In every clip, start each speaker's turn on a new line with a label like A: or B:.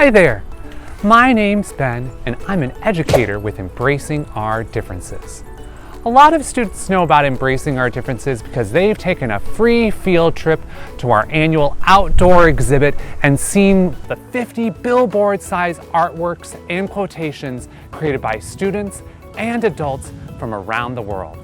A: Hi there! My name's Ben, and I'm an educator with Embracing Our Differences. A lot of students know about Embracing Our Differences because they've taken a free field trip to our annual outdoor exhibit and seen the 50 billboard-sized artworks and quotations created by students and adults from around the world.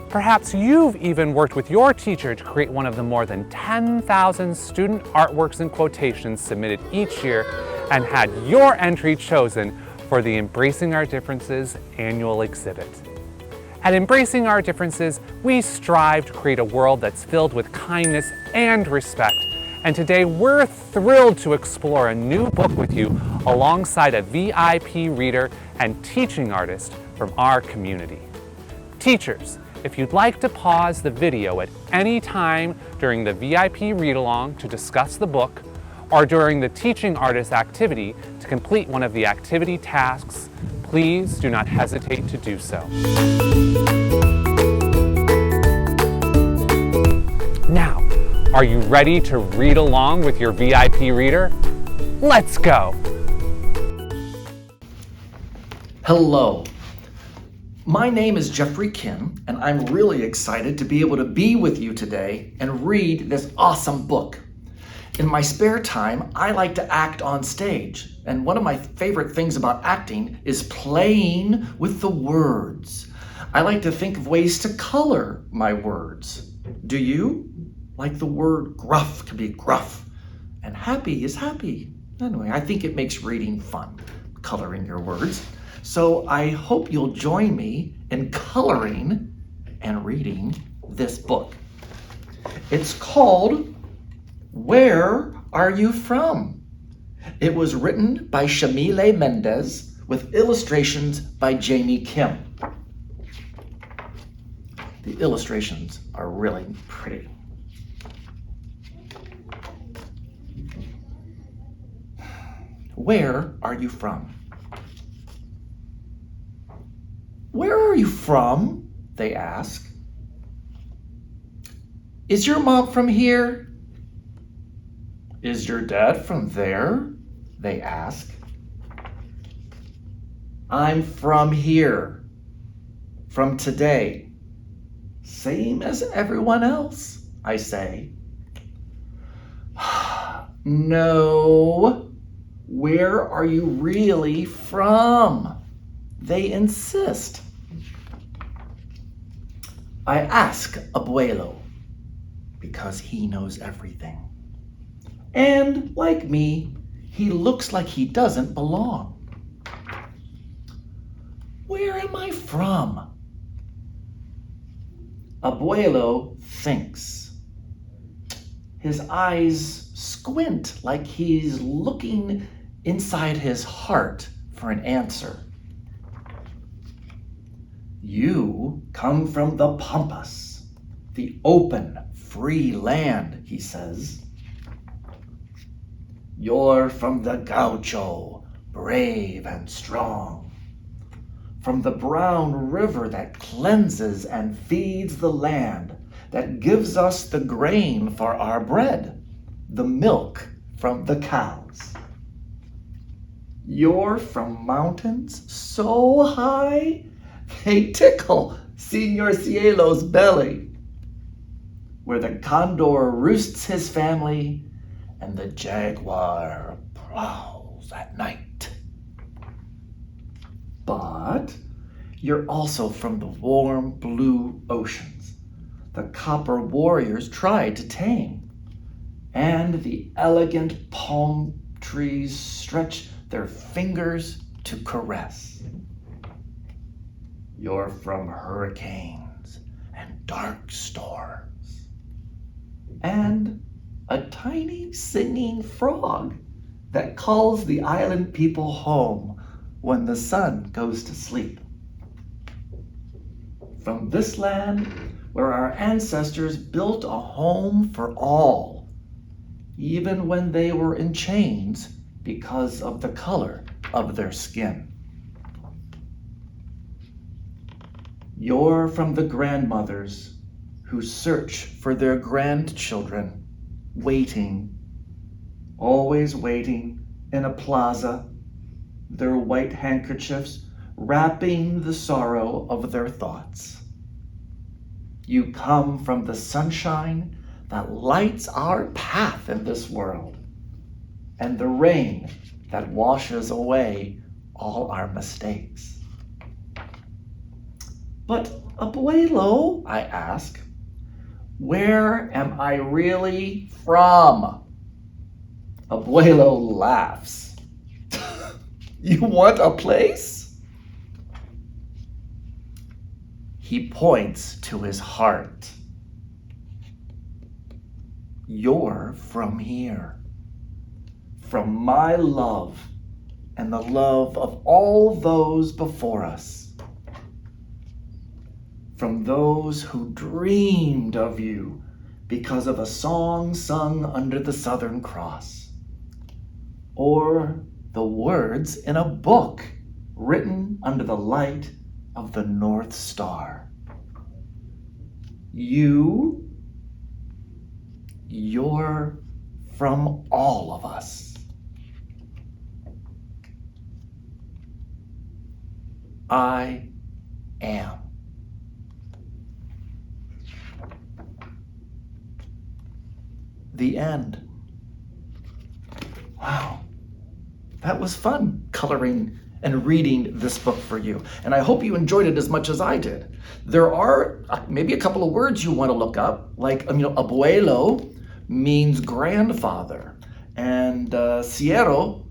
A: Perhaps you've even worked with your teacher to create one of the more than 10,000 student artworks and quotations submitted each year and had your entry chosen for the Embracing Our Differences annual exhibit. At Embracing Our Differences, we strive to create a world that's filled with kindness and respect. And today we're thrilled to explore a new book with you alongside a VIP reader and teaching artist from our community. Teachers, if you'd like to pause the video at any time during the VIP read-along to discuss the book, or during the teaching artist activity to complete one of the activity tasks, please do not hesitate to do so. Now, are you ready to read along with your VIP reader? Let's go!
B: Hello. My name is Jeffrey Kim, and I'm really excited to be able to be with you today and read this awesome book. In my spare time, I like to act on stage, and one of my favorite things about acting is playing with the words. I like to think of ways to color my words. Do you? Like the word gruff can be gruff, and happy is happy. Anyway, I think it makes reading fun, coloring your words. So I hope you'll join me in coloring and reading this book. It's called Where Are You From? It was written by Yamile Méndez with illustrations by Jamie Kim. The illustrations are really pretty. Where are you from? Where are you from? They ask. Is your mom from here? Is your dad from there? They ask. I'm from here, from today. Same as everyone else, I say. No, where are you really from? They insist. I ask Abuelo because he knows everything. And like me, he looks like he doesn't belong. Where am I from? Abuelo thinks. His eyes squint like he's looking inside his heart for an answer. You come from the pampas, the open, free land, he says. You're from the gaucho, brave and strong. From the brown river that cleanses and feeds the land, that gives us the grain for our bread, the milk from the cows. You're from mountains so high, they tickle Señor Cielo's belly, where the condor roosts his family and the jaguar prowls at night. But you're also from the warm blue oceans the copper warriors tried to tame, and the elegant palm trees stretch their fingers to caress. You're from hurricanes and dark storms, and a tiny singing frog that calls the island people home when the sun goes to sleep. From this land where our ancestors built a home for all, even when they were in chains because of the color of their skin. You're from the grandmothers who search for their grandchildren, waiting, always waiting in a plaza, their white handkerchiefs wrapping the sorrow of their thoughts. You come from the sunshine that lights our path in this world, and the rain that washes away all our mistakes. But, abuelo, I ask, where am I really from? Abuelo laughs. You want a place? He points to his heart. You're from here, from my love and the love of all those before us, from those who dreamed of you because of a song sung under the Southern Cross, or the words in a book written under the light of the North Star. You're from all of us. I am. The end. Wow, that was fun coloring and reading this book for you. And I hope you enjoyed it as much as I did. There are maybe a couple of words you want to look up, like, abuelo means grandfather, and cielo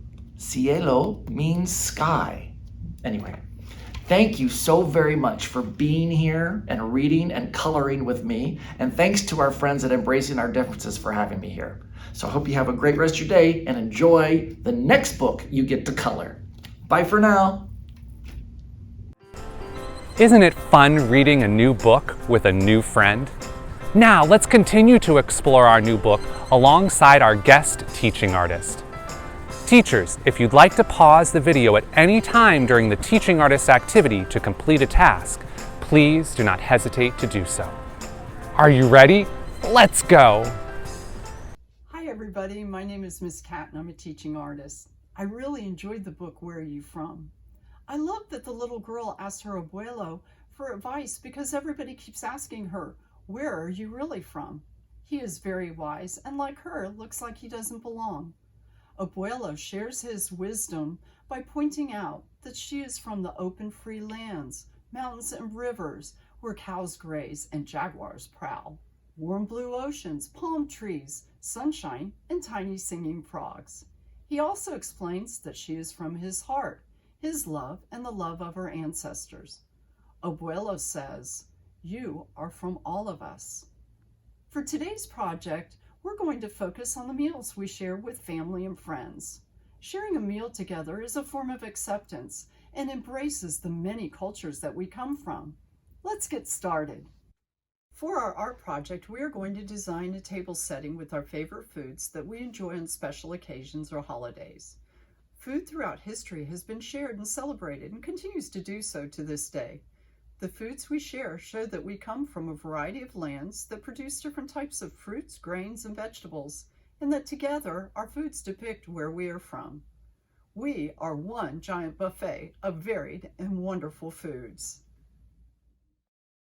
B: means sky. Anyway, thank you so very much for being here and reading and coloring with me. And thanks to our friends at Embracing Our Differences for having me here. So I hope you have a great rest of your day and enjoy the next book you get to color. Bye for now.
A: Isn't it fun reading a new book with a new friend? Now let's continue to explore our new book alongside our guest teaching artist. Teachers, if you'd like to pause the video at any time during the teaching artist activity to complete a task, please do not hesitate to do so. Are you ready? Let's go!
C: Hi everybody, my name is Miss Kat and I'm a teaching artist. I really enjoyed the book, Where Are You From? I love that the little girl asked her abuelo for advice because everybody keeps asking her, where are you really from? He is very wise and like her, looks like he doesn't belong. Abuelo shares his wisdom by pointing out that she is from the open free lands, mountains and rivers where cows graze and jaguars prowl, warm blue oceans, palm trees, sunshine, and tiny singing frogs. He also explains that she is from his heart, his love, and the love of her ancestors. Abuelo says, you are from all of us. For today's project, we're going to focus on the meals we share with family and friends. Sharing a meal together is a form of acceptance and embraces the many cultures that we come from. Let's get started. For our art project, we are going to design a table setting with our favorite foods that we enjoy on special occasions or holidays. Food throughout history has been shared and celebrated and continues to do so to this day. The foods we share show that we come from a variety of lands that produce different types of fruits, grains, and vegetables, and that together our foods depict where we are from. We are one giant buffet of varied and wonderful foods.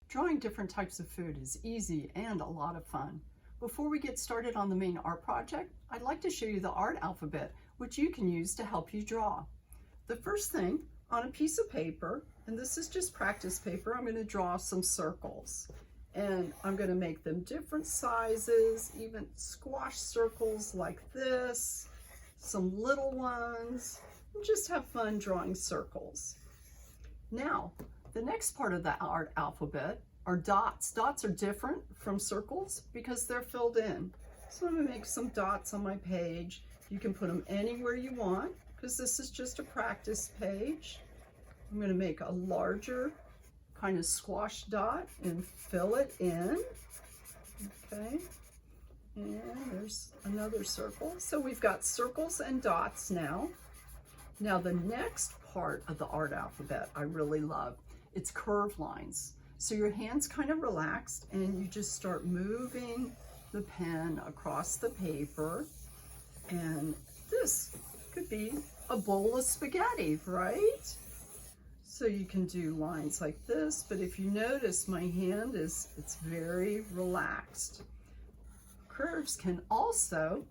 C: Drawing different types of food is easy and a lot of fun. Before we get started on the main art project, I'd like to show you the art alphabet, which you can use to help you draw. The first thing, on a piece of paper, and this is just practice paper, I'm going to draw some circles. And I'm going to make them different sizes, even squash circles like this, some little ones, and just have fun drawing circles. Now, the next part of the art alphabet are dots. Dots are different from circles because they're filled in. So I'm going to make some dots on my page. You can put them anywhere you want because this is just a practice page. I'm going to make a larger kind of squash dot and fill it in. Okay, and there's another circle. So we've got circles and dots now. Now the next part of the art alphabet I really love. It's curved lines. So your hand's kind of relaxed and you just start moving the pen across the paper, and this could be a bowl of spaghetti, right? So you can do lines like this, but if you notice my hand it's very relaxed. Curves can also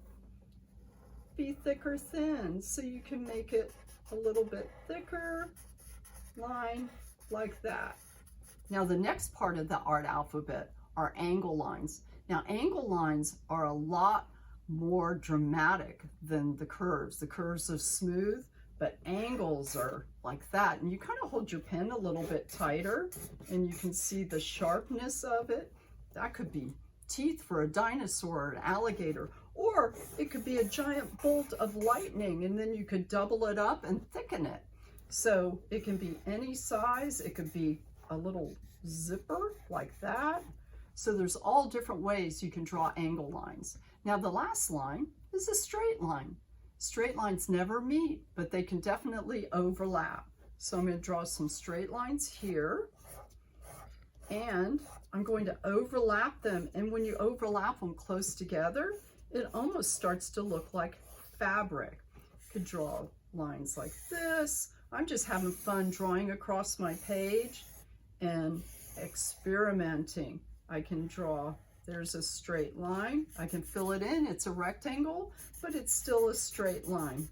C: be thick or thin, so you can make it a little bit thicker line like that. Now the next part of the art alphabet are angle lines. Now angle lines are a lot more dramatic than the curves. The curves are smooth, but angles are like that. And you kind of hold your pen a little bit tighter and you can see the sharpness of it. That could be teeth for a dinosaur or an alligator, or it could be a giant bolt of lightning, and then you could double it up and thicken it. So it can be any size. It could be a little zipper like that. So there's all different ways you can draw angle lines. Now the last line is a straight line. Straight lines never meet, but they can definitely overlap. So I'm going to draw some straight lines here, and I'm going to overlap them. And when you overlap them close together, it almost starts to look like fabric. You could draw lines like this. I'm just having fun drawing across my page and experimenting. I can draw, there's a straight line. I can fill it in. It's a rectangle, but it's still a straight line.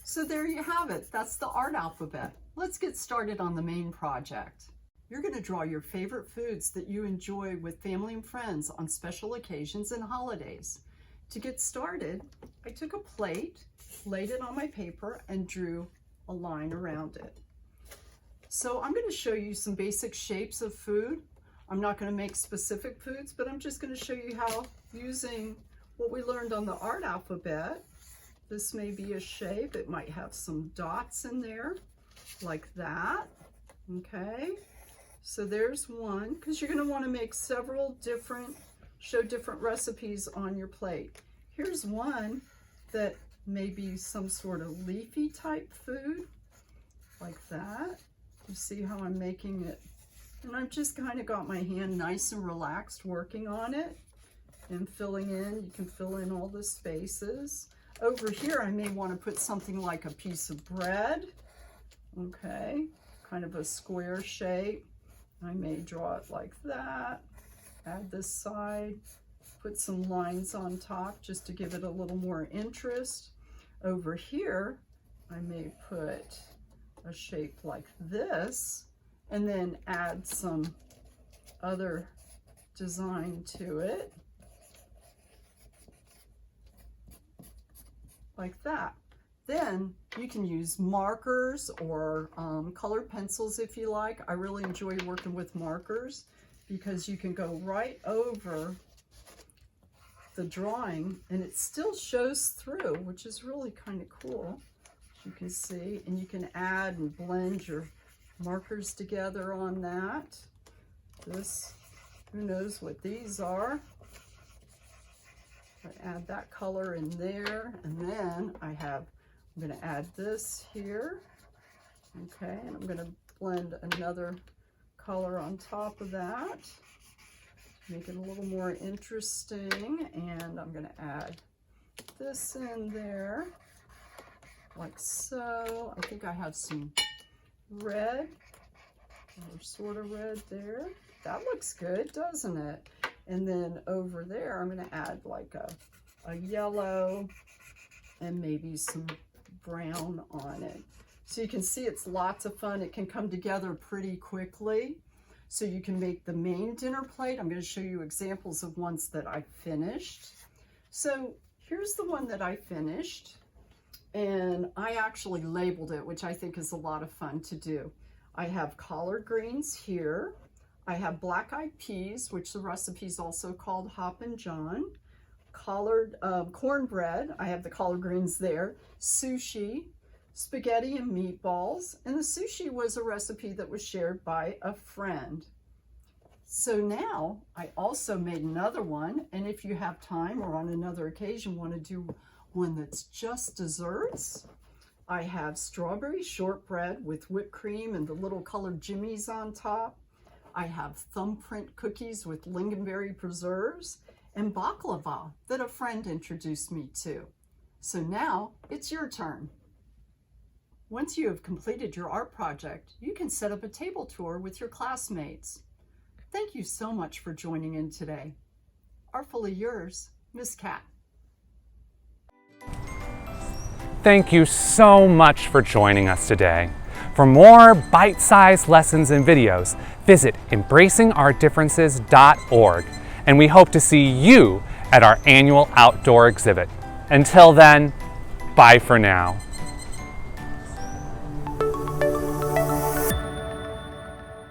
C: So there you have it. That's the art alphabet. Let's get started on the main project. You're going to draw your favorite foods that you enjoy with family and friends on special occasions and holidays. To get started, I took a plate, laid it on my paper, and drew a line around it. So I'm going to show you some basic shapes of food. I'm not going to make specific foods, but I'm just going to show you how, using what we learned on the art alphabet, this may be a shape. It might have some dots in there, like that. Okay, so there's one, because you're going to want to make several different, show different recipes on your plate. Here's one that may be some sort of leafy type food, like that. You see how I'm making it? And I've just kind of got my hand nice and relaxed working on it and filling in. You can fill in all the spaces. Over here, I may want to put something like a piece of bread. Okay, kind of a square shape. I may draw it like that. Add this side, put some lines on top just to give it a little more interest. Over here, I may put a shape like this, and then add some other design to it, like that. Then you can use markers or colored pencils if you like. I really enjoy working with markers because you can go right over the drawing and it still shows through, which is really kind of cool, as you can see. And you can add and blend your markers together on that. This, who knows what these are. I add that color in there, and then I'm going to add this here. Okay, and I'm going to blend another color on top of that, make it a little more interesting. And I'm going to add this in there, like so. I think I have some red, or sort of red there. That looks good, doesn't it? And then over there, I'm going to add like a yellow and maybe some brown on it. So you can see it's lots of fun. It can come together pretty quickly. So you can make the main dinner plate. I'm going to show you examples of ones that I finished. So here's the one that I finished. And I actually labeled it, which I think is a lot of fun to do. I have collard greens here. I have black-eyed peas, which the recipe is also called Hoppin' John. Cornbread, I have the collard greens there. Sushi, spaghetti and meatballs. And the sushi was a recipe that was shared by a friend. So now I also made another one. And if you have time or on another occasion want to do one that's just desserts, I have strawberry shortbread with whipped cream and the little colored jimmies on top. I have thumbprint cookies with lingonberry preserves and baklava that a friend introduced me to. So now it's your turn. Once you have completed your art project, you can set up a table tour with your classmates. Thank you so much for joining in today. Artfully yours, Miss Cat.
A: Thank you so much for joining us today. For more bite-sized lessons and videos, visit embracingourdifferences.org, and we hope to see you at our annual outdoor exhibit. Until then, bye for now.